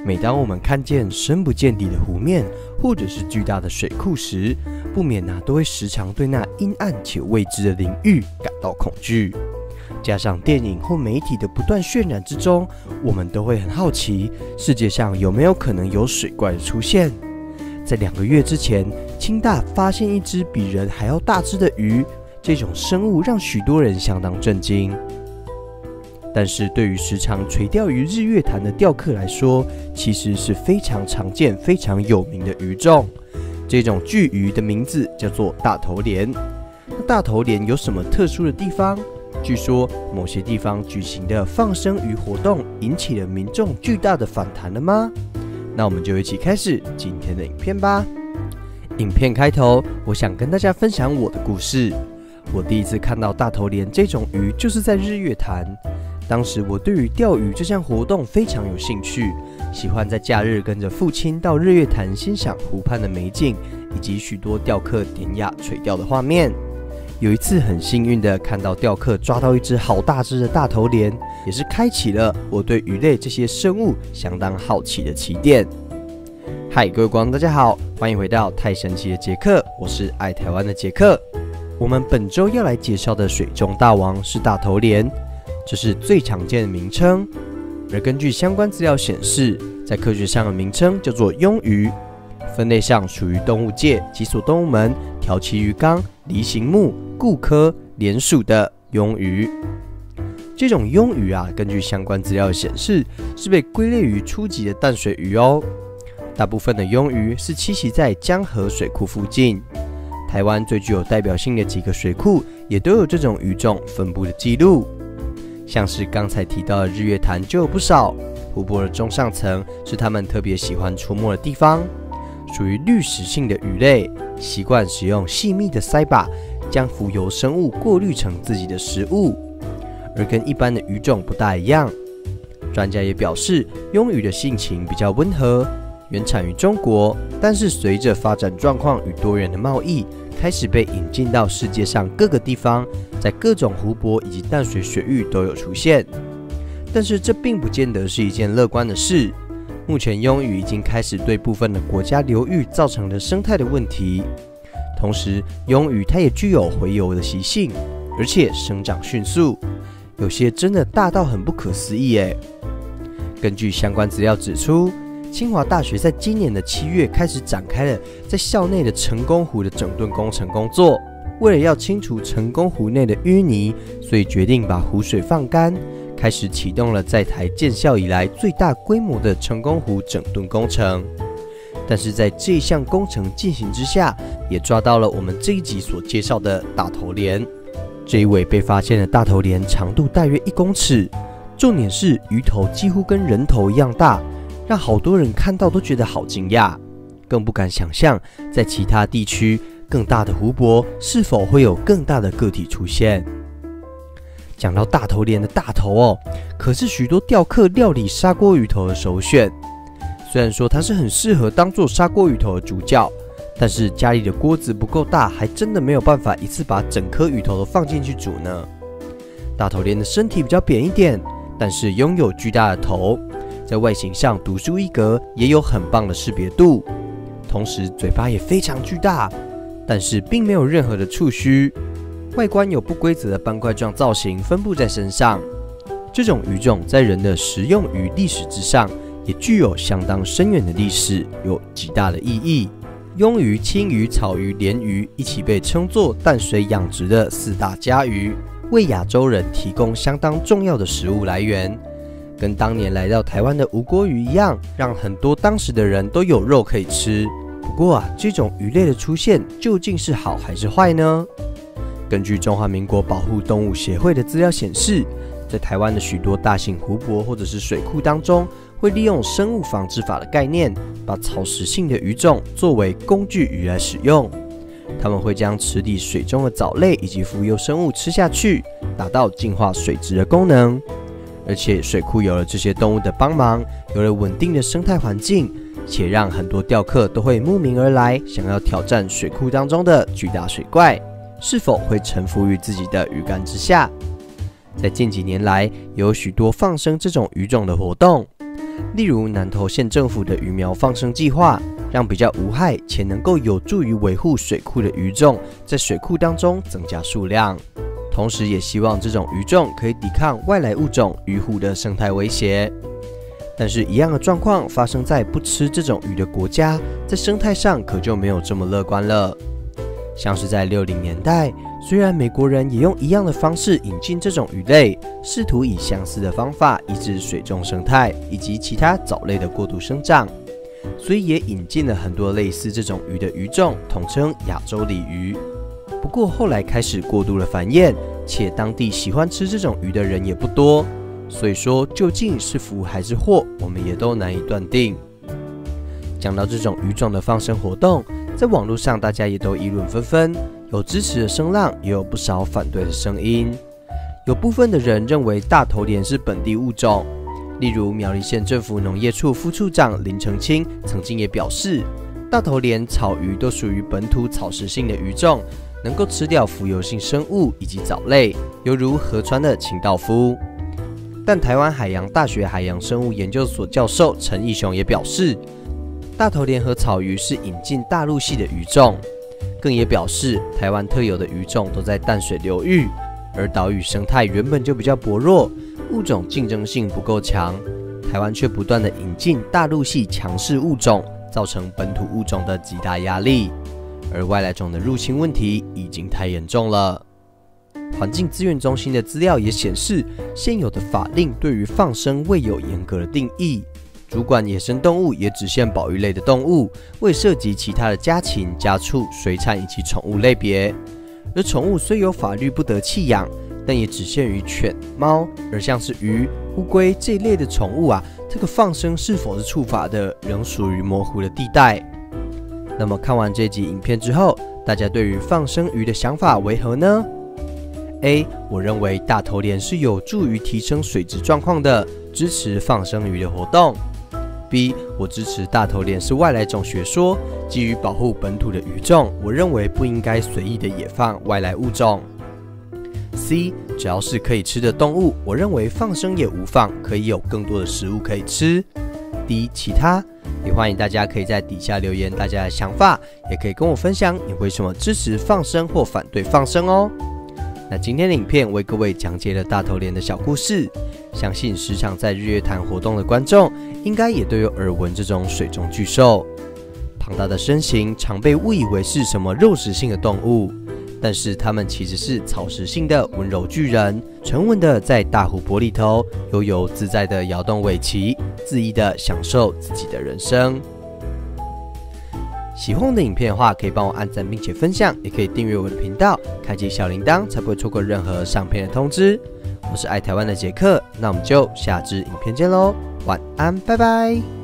每当我们看见深不见底的湖面，或者是巨大的水库时，不免都会时常对那阴暗且未知的领域感到恐惧。加上电影或媒体的不断渲染之中，我们都会很好奇，世界上有没有可能有水怪的出现？在2个月之前，清大发现一只比人还要大只的鱼，这种生物让许多人相当震惊。但是对于时常垂钓于日月潭的钓客来说，其实是非常常见、非常有名的鱼种。这种巨鱼的名字叫做大头鲢。那大头鲢有什么特殊的地方？据说某些地方举行的放生鱼活动引起了民众巨大的反弹了吗？那我们就一起开始今天的影片吧。影片开头，我想跟大家分享我的故事。我第一次看到大头鲢这种鱼，就是在日月潭。当时我对于钓鱼这项活动非常有兴趣，喜欢在假日跟着父亲到日月潭欣赏湖畔的美景，以及许多钓客典雅垂钓的画面。有一次很幸运的看到钓客抓到一只好大只的大头鲢，也是开启了我对鱼类这些生物相当好奇的起点。嗨，各位观众大家好，欢迎回到太神奇的杰克，我是爱台湾的杰克。我们本周要来介绍的水中大王是大头鲢，这是最常见的名称，而根据相关资料显示，在科学上的名称叫做鳙鱼，分类上属于动物界脊索动物门条鳍鱼纲梨形目鲈科鲢属的鳙鱼。这种鳙鱼根据相关资料显示，是被归类于初级的淡水鱼哦。大部分的鳙鱼是栖息在江河水库附近。台湾最具有代表性的几个水库也都有这种鱼种分布的记录，像是刚才提到的日月潭就有不少。湖泊的中上层是它们特别喜欢出没的地方，属于滤食性的鱼类，习惯使用细密的鳃把将浮游生物过滤成自己的食物，而跟一般的鱼种不大一样。专家也表示，鳙鱼的性情比较温和，原产于中国，但是随着发展状况与多元的贸易，开始被引进到世界上各个地方，在各种湖泊以及淡水水域都有出现。但是这并不见得是一件乐观的事。目前鳙鱼已经开始对部分的国家流域造成了生态的问题。同时，鳙鱼它也具有洄游的习性，而且生长迅速，有些真的大到很不可思议耶。根据相关资料指出，清华大学在今年的7月开始展开了在校内的成功湖的整顿工程工作。为了要清除成功湖内的淤泥，所以决定把湖水放干，开始启动了在台建校以来最大规模的成功湖整顿工程。但是在这项工程进行之下，也抓到了我们这一集所介绍的大头鲢。这一尾被发现的大头鲢长度大约1公尺，重点是鱼头几乎跟人头一样大，让好多人看到都觉得好惊讶，更不敢想象在其他地区更大的湖泊是否会有更大的个体出现。讲到大头鲢的大头可是许多钓客料理砂锅鱼头的首选。虽然说它是很适合当做砂锅鱼头的主角，但是家里的锅子不够大，还真的没有办法一次把整颗鱼头都放进去煮呢。大头鲢的身体比较扁一点，但是拥有巨大的头，在外形上独树一格，也有很棒的识别度。同时嘴巴也非常巨大，但是并没有任何的触须，外观有不规则的斑块状造型分布在身上。这种鱼种在人的食用鱼历史之上也具有相当深远的历史，有极大的意义。鳙鱼、青鱼、草鱼、鲢鱼一起被称作淡水养殖的4大家鱼，为亚洲人提供相当重要的食物来源。跟当年来到台湾的吴郭鱼一样，让很多当时的人都有肉可以吃。不过这种鱼类的出现究竟是好还是坏呢？根据中华民国保护动物协会的资料显示，在台湾的许多大型湖泊或者是水库当中，会利用生物防治法的概念，把草食性的鱼种作为工具鱼来使用。他们会将池底水中的藻类以及浮游生物吃下去，达到净化水质的功能。而且水库有了这些动物的帮忙，有了稳定的生态环境，且让很多钓客都会慕名而来，想要挑战水库当中的巨大水怪，是否会臣服于自己的鱼竿之下。在近几年来，有许多放生这种鱼种的活动，例如南投县政府的鱼苗放生计划，让比较无害且能够有助于维护水库的鱼种在水库当中增加数量，同时也希望这种鱼种可以抵抗外来物种鱼虎的生态威胁。但是，一样的状况发生在不吃这种鱼的国家，在生态上可就没有这么乐观了。像是在60年代，虽然美国人也用一样的方式引进这种鱼类，试图以相似的方法抑制水中生态以及其他藻类的过度生长，所以也引进了很多类似这种鱼的鱼种，统称亚洲鲤鱼。不过后来开始过度的繁衍，且当地喜欢吃这种鱼的人也不多，所以说究竟是福还是祸，我们也都难以断定。讲到这种鱼种的放生活动，在网络上大家也都议论纷纷，有支持的声浪，也有不少反对的声音。有部分的人认为大头鲢是本地物种，例如苗栗县政府农业处副处长林成清曾经也表示，大头鲢、草鱼都属于本土草食性的鱼种，能够吃掉浮游性生物以及藻类，犹如河川的清道夫。但台湾海洋大学海洋生物研究所教授陈义雄也表示，大头鲢和草鱼是引进大陆系的鱼种，更也表示台湾特有的鱼种都在淡水流域，而岛屿生态原本就比较薄弱，物种竞争性不够强，台湾却不断的引进大陆系强势物种，造成本土物种的极大压力，而外来种的入侵问题已经太严重了。环境资源中心的资料也显示，现有的法令对于放生未有严格的定义，主管野生动物也只限保育类的动物，未涉及其他的家禽、家畜、水产以及宠物类别。而宠物虽有法律不得弃养，但也只限于犬、猫，而像是鱼、乌龟这一类的宠物这个放生是否是触法的，仍属于模糊的地带。那么看完这集影片之后，大家对于放生鱼的想法为何呢？ A. 我认为大头鲢是有助于提升水质状况的，支持放生鱼的活动。B. 我支持大头鲢是外来种学说，基于保护本土的鱼种，我认为不应该随意的野放外来物种。C. 只要是可以吃的动物，我认为放生也无妨，可以有更多的食物可以吃。D. 其他，也欢迎大家可以在底下留言大家的想法，也可以跟我分享你为什么支持放生或反对放生哦。那今天的影片为各位讲解了大头鲢的小故事，相信时常在日月潭活动的观众，应该也都有耳闻这种水中巨兽。庞大的身形常被误以为是什么肉食性的动物，但是它们其实是草食性的温柔巨人，沉稳的在大湖泊里头悠游自在的摇动尾鳍，恣意的享受自己的人生。喜欢我的影片的话，可以帮我按赞并且分享，也可以订阅我的频道，开启小铃铛，才不会错过任何上片的通知。我是爱台湾的杰克，那我们就下支影片见喽，晚安，拜拜。